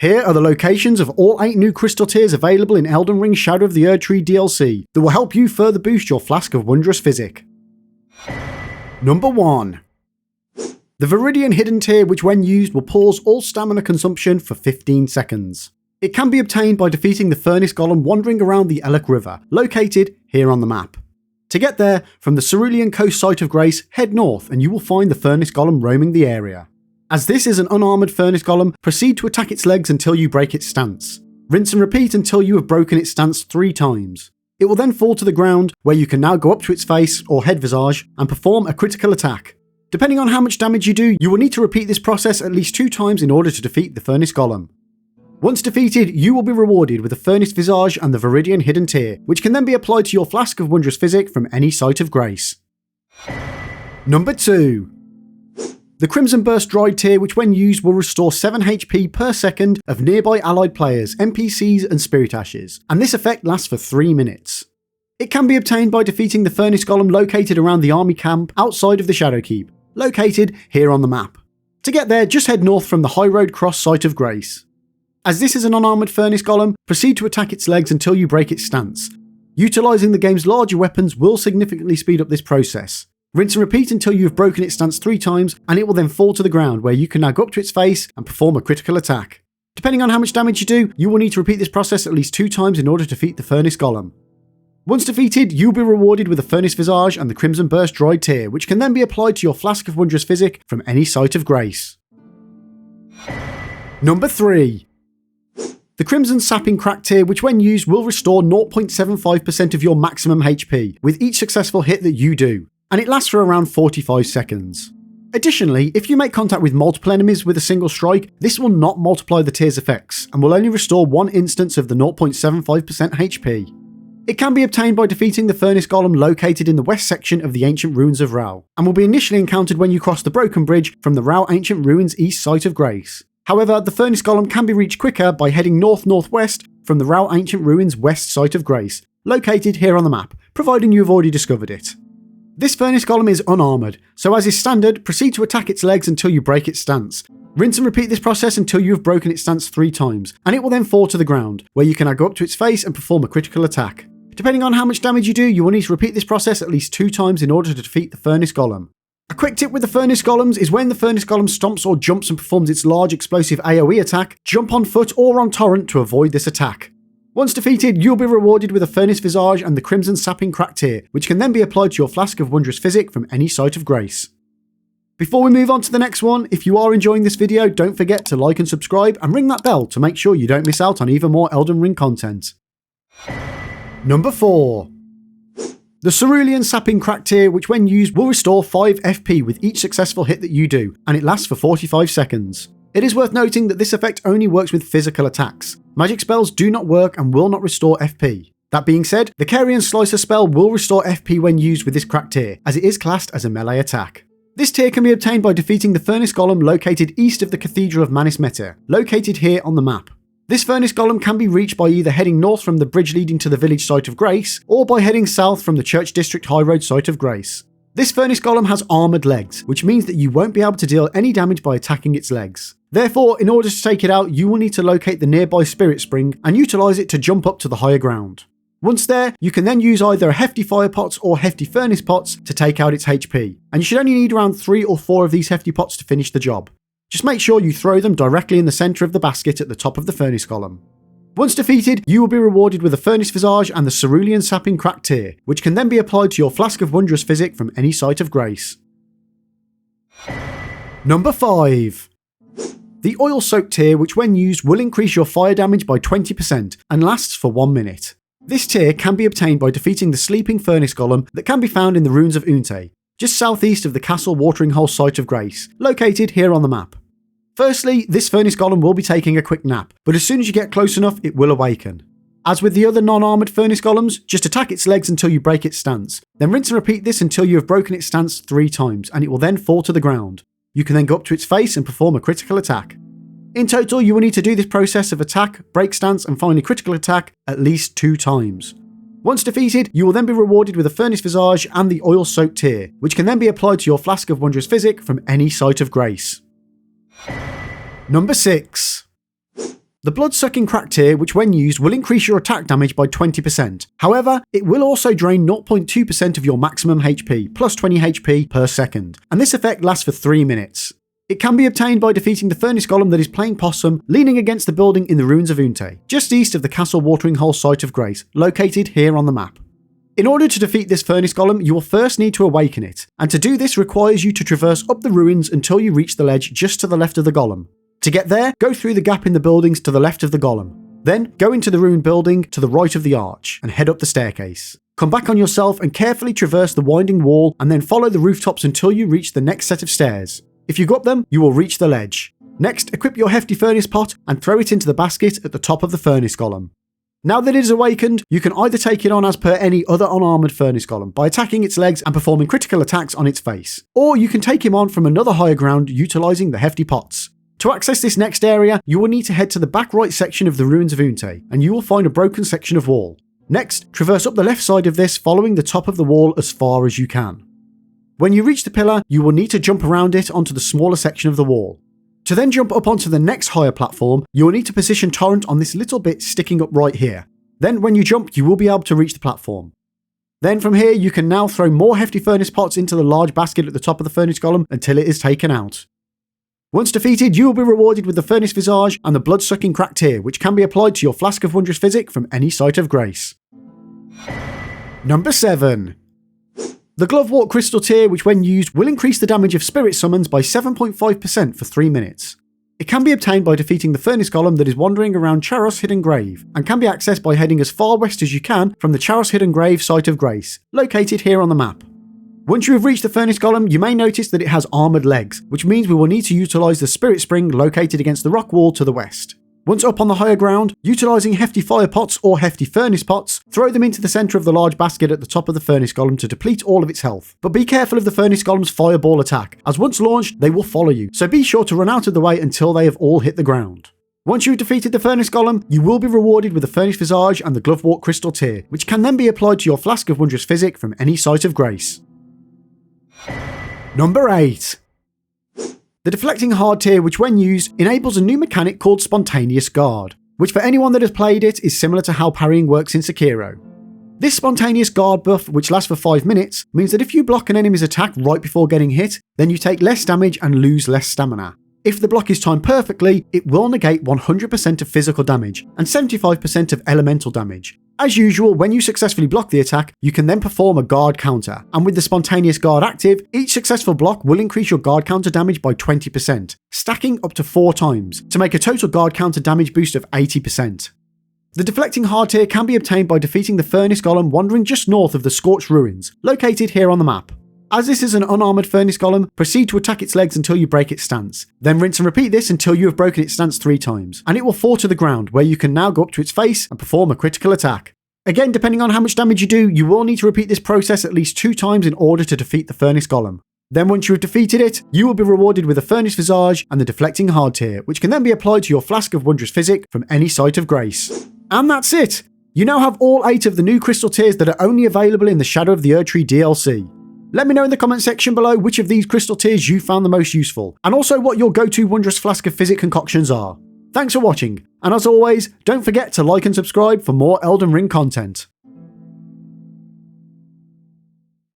Here are the locations of all 8 new crystal tiers available in Elden Rings Shadow of the Erdtree DLC that will help you further boost your Flask of Wondrous Physic. Number 1. The Viridian hidden tier, which when used will pause all stamina consumption for 15 seconds. It can be obtained by defeating the Furnace Golem wandering around the Elec River, located here on the map. To get there, from the Cerulean Coast site of Grace, head north and you will find the Furnace Golem roaming the area. As this is an unarmoured Furnace Golem, proceed to attack its legs until you break its stance. Rinse and repeat until you have broken its stance 3 times. It will then fall to the ground, where you can now go up to its face or head visage and perform a critical attack. Depending on how much damage you do, you will need to repeat this process at least 2 times in order to defeat the Furnace Golem. Once defeated, you will be rewarded with the Furnace Visage and the Viridian hidden tier, which can then be applied to your Flask of Wondrous Physic from any site of grace. Number 2. The Crimsonburst Dried tier, which when used will restore 7 HP per second of nearby allied players, NPCs and Spirit Ashes, and this effect lasts for 3 minutes. It can be obtained by defeating the Furnace Golem located around the army camp outside of the Shadow Keep, located here on the map. To get there, just head north from the High Road Cross site of Grace. As this is an unarmoured Furnace Golem, proceed to attack its legs until you break its stance. Utilising the game's larger weapons will significantly speed up this process. Rinse and repeat until you have broken its stance 3 times, and it will then fall to the ground, where you can now go up to its face and perform a critical attack. Depending on how much damage you do, you will need to repeat this process at least 2 times in order to defeat the Furnace Golem. Once defeated, you'll be rewarded with the Furnace Visage and the Crimsonburst Dried tier, which can then be applied to your Flask of Wondrous Physic from any site of grace. Number 3. The Crimson-Sapping crack tier, which when used will restore 0.75% of your maximum HP with each successful hit that you do, and it lasts for around 45 seconds. Additionally, if you make contact with multiple enemies with a single strike, this will not multiply the tier's effects and will only restore 1 instance of the 0.75% HP. It can be obtained by defeating the Furnace Golem located in the west section of the Ancient Ruins of Rao, and will be initially encountered when you cross the Broken Bridge from the Rao Ancient Ruins east site of Grace. However, the Furnace Golem can be reached quicker by heading north-northwest from the Rao Ancient Ruins west site of Grace, located here on the map, providing you have already discovered it. This Furnace Golem is unarmoured, so as is standard, proceed to attack its legs until you break its stance. Rinse and repeat this process until you have broken its stance 3 times, and it will then fall to the ground, where you can now go up to its face and perform a critical attack. Depending on how much damage you do, you will need to repeat this process at least 2 times in order to defeat the Furnace Golem. A quick tip with the Furnace Golems is when the Furnace Golem stomps or jumps and performs its large explosive AoE attack, jump on foot or on torrent to avoid this attack. Once defeated, you'll be rewarded with a Furnace Visage and the Crimson-Sapping crack tier, which can then be applied to your Flask of Wondrous Physic from any site of grace. Before we move on to the next one, if you are enjoying this video, don't forget to like and subscribe and ring that bell to make sure you don't miss out on even more Elden Ring content. Number 4. The Cerulean-Sapping crack tier, which when used will restore 5 FP with each successful hit that you do, and it lasts for 45 seconds. It is worth noting that this effect only works with physical attacks. Magic spells do not work and will not restore FP. That being said, the Carrion Slicer spell will restore FP when used with this crack tier, as it is classed as a melee attack. This tier can be obtained by defeating the Furnace Golem located east of the Cathedral of Manis Meta, located here on the map. This Furnace Golem can be reached by either heading north from the bridge leading to the village site of Grace, or by heading south from the Church District High Road site of Grace. This Furnace Golem has armoured legs, which means that you won't be able to deal any damage by attacking its legs. Therefore, in order to take it out, you will need to locate the nearby Spirit Spring and utilise it to jump up to the higher ground. Once there, you can then use either a Hefty Fire Pots or Hefty Furnace Pots to take out its HP, and you should only need around 3 or 4 of these Hefty Pots to finish the job. Just make sure you throw them directly in the centre of the basket at the top of the Furnace Golem. Once defeated, you will be rewarded with the Furnace Visage and the Cerulean-Sapping crack tier, which can then be applied to your Flask of Wondrous Physic from any site of grace. Number 5. The Oil Soaked tier, which when used will increase your fire damage by 20% and lasts for 1 minute. This tier can be obtained by defeating the Sleeping Furnace Golem that can be found in the Ruins of Unte, just southeast of the Castle Watering Hole site of Grace, located here on the map. Firstly, this Furnace Golem will be taking a quick nap, but as soon as you get close enough, it will awaken. As with the other non-armoured Furnace Golems, just attack its legs until you break its stance, then rinse and repeat this until you have broken its stance 3 times, and it will then fall to the ground. You can then go up to its face and perform a critical attack. In total, you will need to do this process of attack, break stance, and finally critical attack at least 2 times. Once defeated, you will then be rewarded with a Furnace Visage and the Oil Soaked tier, which can then be applied to your Flask of Wondrous Physic from any site of grace. Number 6. The Bloodsucking Cracktear, which when used will increase your attack damage by 20%. However, it will also drain 0.2% of your maximum HP, plus 20 HP per second, and this effect lasts for 3 minutes. It can be obtained by defeating the Furnace Golem that is playing possum, leaning against the building in the Ruins of Unte, just east of the Castle Watering Hole Site of Grace, located here on the map. In order to defeat this Furnace Golem, you will first need to awaken it, and to do this requires you to traverse up the ruins until you reach the ledge just to the left of the golem. To get there, go through the gap in the buildings to the left of the golem. Then, go into the ruined building to the right of the arch, and head up the staircase. Come back on yourself and carefully traverse the winding wall, and then follow the rooftops until you reach the next set of stairs. If you go up them, you will reach the ledge. Next, equip your hefty furnace pot and throw it into the basket at the top of the Furnace Golem. Now that it is awakened, you can either take it on as per any other unarmoured Furnace Golem by attacking its legs and performing critical attacks on its face, or you can take him on from another higher ground utilising the hefty pots. To access this next area, you will need to head to the back right section of the Ruins of Unte, and you will find a broken section of wall. Next, traverse up the left side of this, following the top of the wall as far as you can. When you reach the pillar, you will need to jump around it onto the smaller section of the wall. To then jump up onto the next higher platform, you will need to position Torrent on this little bit sticking up right here. Then when you jump, you will be able to reach the platform. Then from here, you can now throw more hefty furnace pots into the large basket at the top of the Furnace Golem until it is taken out. Once defeated, you will be rewarded with the Furnace Visage and the Bloodsucking Cracktear, which can be applied to your Flask of Wondrous Physic from any Site of Grace. Number 7. The Glovewort Crystal Tier, which when used will increase the damage of spirit summons by 7.5% for 3 minutes. It can be obtained by defeating the Furnace Golem that is wandering around Charos Hidden Grave, and can be accessed by heading as far west as you can from the Charos Hidden Grave Site of Grace, located here on the map. Once you have reached the Furnace Golem, you may notice that it has armoured legs, which means we will need to utilise the Spirit Spring located against the rock wall to the west. Once up on the higher ground, utilising hefty fire pots or hefty furnace pots, throw them into the centre of the large basket at the top of the Furnace Golem to deplete all of its health. But be careful of the Furnace Golem's fireball attack, as once launched, they will follow you, so be sure to run out of the way until they have all hit the ground. Once you've defeated the Furnace Golem, you will be rewarded with the Furnace Visage and the Glovewort Crystal Tier, which can then be applied to your Flask of Wondrous Physic from any Site of Grace. Number 8. The Deflecting Hardtear, which when used, enables a new mechanic called Spontaneous Guard, which for anyone that has played it is similar to how parrying works in Sekiro. This Spontaneous Guard buff, which lasts for 5 minutes, means that if you block an enemy's attack right before getting hit, then you take less damage and lose less stamina. If the block is timed perfectly, it will negate 100% of physical damage and 75% of elemental damage. As usual, when you successfully block the attack, you can then perform a guard counter, and with the Spontaneous Guard active, each successful block will increase your guard counter damage by 20%, stacking up to 4 times, to make a total guard counter damage boost of 80%. The Deflecting Hardtear can be obtained by defeating the Furnace Golem wandering just north of the Scorched Ruins, located here on the map. As this is an unarmoured Furnace Golem, proceed to attack its legs until you break its stance. Then rinse and repeat this until you have broken its stance 3 times, and it will fall to the ground, where you can now go up to its face and perform a critical attack. Again, depending on how much damage you do, you will need to repeat this process at least 2 times in order to defeat the Furnace Golem. Then once you have defeated it, you will be rewarded with the Furnace Visage and the Deflecting Hardtear, which can then be applied to your Flask of Wondrous Physic from any Site of Grace. And that's it! You now have all 8 of the new crystal tiers that are only available in the Shadow of the Erdtree DLC. Let me know in the comment section below which of these crystal tiers you found the most useful, and also what your go-to Wondrous Flask of Physic concoctions are. Thanks for watching, and as always, don't forget to like and subscribe for more Elden Ring content.